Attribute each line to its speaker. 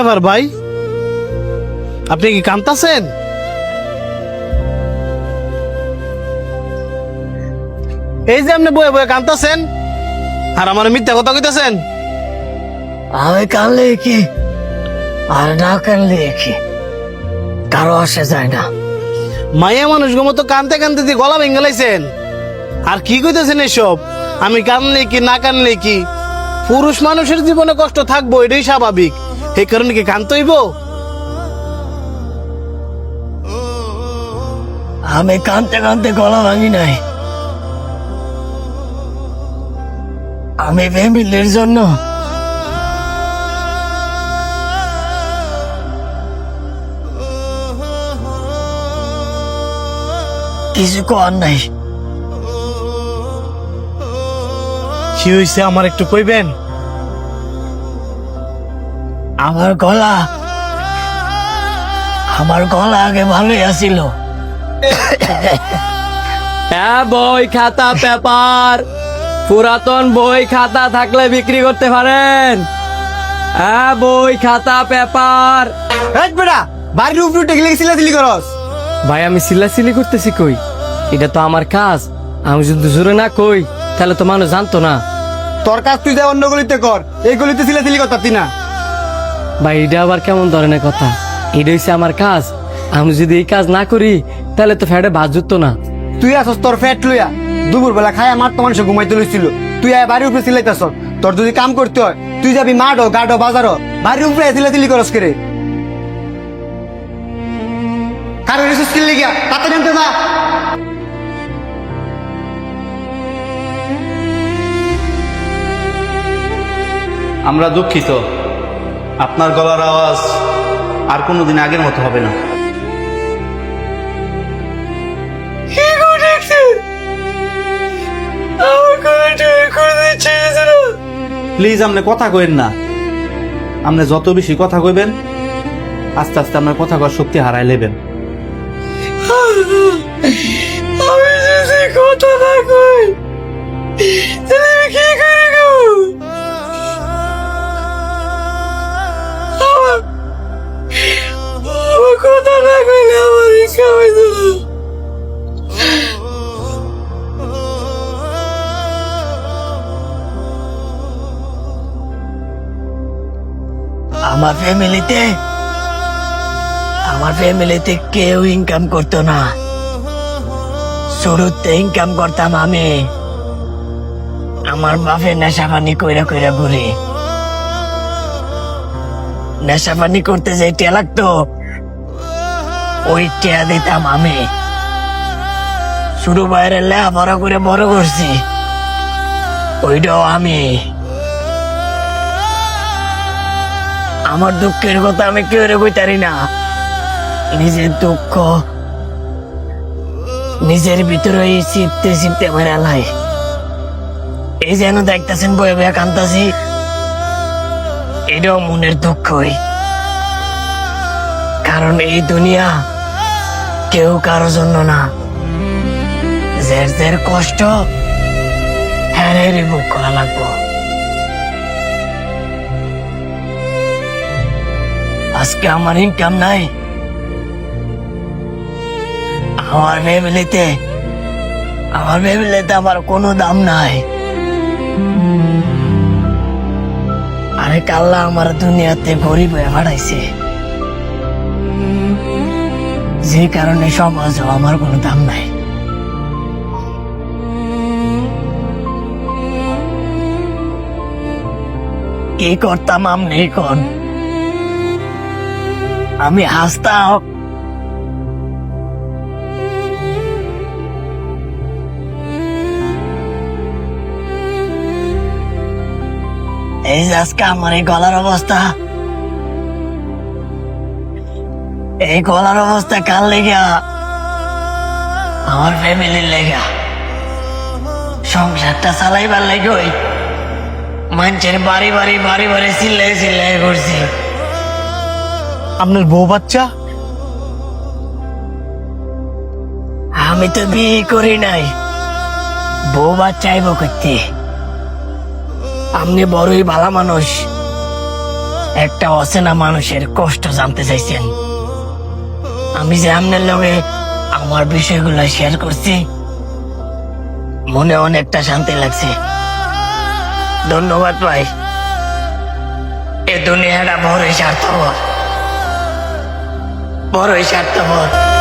Speaker 1: ব্যাপার ভাই, আপনি কি কাঁদতাছেন? এই যে আপনি বয়ে বয়ে কাঁদতাছেন আর আমার মিথ্যা কথা কইতাছেন।
Speaker 2: আমি কানলে কি আর না কানলে কি কারো আসে যায় না।
Speaker 1: মাইয়া মানুষ মতো কানতে কানতে দিয়ে গলা ভেঙে লাইছেন। আর কি কইতেছেন এসব? আমি কানলে কি না কানলে কি, পুরুষ মানুষের জীবনে কষ্ট থাকবো, এটাই স্বাভাবিক। এই কারণে কি কানতে হইব?
Speaker 2: আমি কানতে কানতে গলা ভাঙি নাই। আমি ফ্যামিলির জন্য কিছু কর নাই।
Speaker 1: কি হয়েছে আমার একটু কইবেন?
Speaker 2: আমার গলা আগে ভালোই আছিল।
Speaker 3: হ্যাঁ, বই খাতা পেপার, পুরাতন বই খাতা থাকলে বিক্রি করতে পারেন। হ্যাঁ, বই খাতা পেপার।
Speaker 4: বেটা বাড়ির উপরে উঠে গেলে চিল্লাচিল্লি করস।
Speaker 3: ভাই, আমি চিল্লাচিল্লি করতেছি কই? এটা তো আমার কাজ। আমি যদি জোরে না কই তাহলে তো মানুষ জানতো না।
Speaker 4: তোর কাজ তুই যা অন্য গলিতে কর, এই গলিতে চিল্লাচিল্লি করতাম না।
Speaker 3: ভাই, এটা আবার কেমন ধরনের কথা? এটা হচ্ছে আমার কাজ। আমি যদি এই কাজ না করি তাহলে তো ফ্যাটে ভাত জুটতো না।
Speaker 4: তুই আসস তোর ফ্যাট লইয়া, দুপুর বেলা খায়া মার তো মানুষ ঘুমাইতে লইছিল, তুই আয় বাড়ির উপরে চিল্লাইতেছ। তোর যদি কাম করতে হয় তুই যাবি মাঠো গাঠো বাজারও, বাড়ির উপরে চিল্লাচিল্লি করস করে। কারো রিসোর্স কিনলে গিয়া তাতে জানতে না।
Speaker 5: আমরা দুঃখিত, আপনার গলার আওয়াজ আর কোনোদিন আগের মতো হবে না। প্লিজ আপনি কথা কইেন না। আপনি যত বেশি কথা কইবেন আস্তে আস্তে আপনার কথা কওয়ার শক্তি হারাই লেবেন।
Speaker 2: আমি যদি কথা না কই তাহলে আমি কি করে গো? আমার কথা না কইলে আমার ইচ্ছা হইতো না। আমার ফ্যামিলিতে কেউ ইনকাম করতো না। শুরুতে ইনকাম করতাম আমি। আমার বাপে নেশাপানি কইরা কইরা ঘুরে। নেশাপানি করতে যে টিয়া লাগতো ওই টিয়া দিতাম আমি। শুরু বাইরে লেখাপড়া করে বড় করছি, ওইটাও আমি। আমার দুঃখের কথা আমি কেউ কইতারি না। নিজের দুঃখ নিজের ভিতরে চিপতে চিপতে মেরা লাই। এই যেন দেখতেছেন বয়ে বয়ে কান্তাছি, এটাও মনের দুঃখই। কারণ এই দুনিয়া কেউ কারোর জন্য না। যার যার কষ্ট হ্যাঁ বুক করা লাগবো। আজকে আমার ইনকাম নাই, আমার ফ্যামিলিতে আমার কোনো দাম নাই। আরে কাল্লা আমার দুনিয়াতে গরিব হয়ে পাঠাইছে, যে কারণে সমাজ আমার কোনো দাম নাই। কি করতাম আমনি কোন? আমি হাসতাম, এই যে আজকে আমার এই গলার অবস্থা, এই গলার অবস্থা কার লেগা? আমার ফ্যামিলির লেগা। সংসারটা চালাইবার লেগে মানুষের বাড়ি বাড়ি বাড়ি বাড়ি চিল্লাই চিল্লাই করছি।
Speaker 1: আপনার বউ বাচ্চা?
Speaker 2: আমি তো বিয়ে করি নাই, বউ বাচ্চা চাইব করতে। আপনি বড়ই ভালো মানুষ, একটা অচেনা মানুষের কষ্ট জানতে চাইছেন। আমি যে আপনার লগে আমার বিষয়গুলো শেয়ার করছি, মনে অনেকটা শান্তি লাগছে। ধন্যবাদ ভাই। এ দুনিয়াটা বড়ই স্বার্থপর, বড়ই স্বার্থপর।